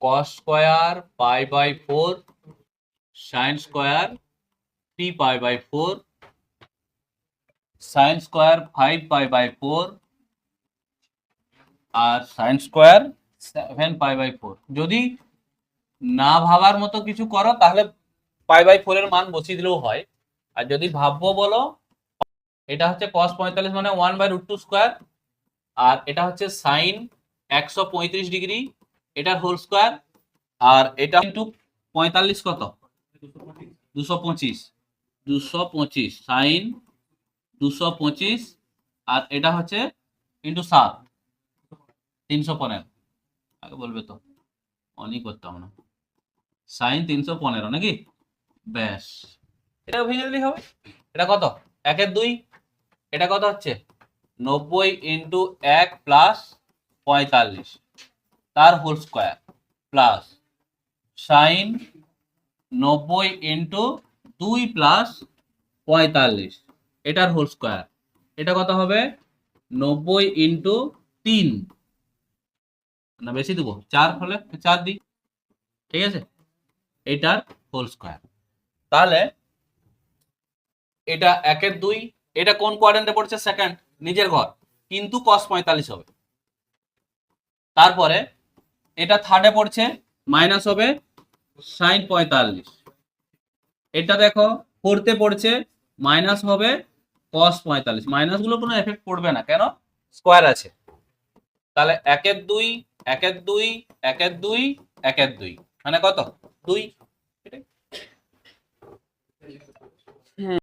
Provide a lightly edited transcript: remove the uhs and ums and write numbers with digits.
cos square pi by 4 sin square 3 pi by 4 sin square 5 pi by 4 আর sin square 7 pi by 4। যদি না ভাবার মতো কিছু করো তাহলে পাই বাই 4 এর মান বসিয়ে দিলেও হয়, আর যদি ভাববো বলো এটা হচ্ছে cos 45 মানে 1/√2 স্কয়ার, আর এটা হচ্ছে sin 135 ডিগ্রি এটার হোল স্কয়ার, আর এটা ইনটু 45 কত 225 225 sin 225, আর এটা হচ্ছে ইনটু 7 315। আগে বলবে তো অনই করতাম না, sin 315 নাকি, ব্যাস এটা ভেঙে দিলেই হবে। এটা কত 1/2, এটা কত হচ্ছে 90 ইন্টু 1 প্লাস 45 তার whole square plus sine 90 into 2 plus 45 এটার হোল স্কয়ার, এটা কত হবে 90 ইন্টু 3, না বেশি দেবো 4 হলে 4 দিই, ঠিক আছে, এটার হোল স্কয়ার। তাহলে এটা 1/2, এটা কোন কোয়াড্রেন্টে পড়ছে সেকেন্ড নিজের ঘর, কিন্তু cos 45 হবে। তারপরে এটা থার্ডে পড়ছে মাইনাস হবে sin 45, এটা দেখো ফোর্থে পড়ছে মাইনাস হবে cos 45, মাইনাস গুলো কোনো এফেক্ট পড়বে না কেন স্কয়ার আছে। তাহলে 1/2 1/2 1/2 1/2 মানে কত 2।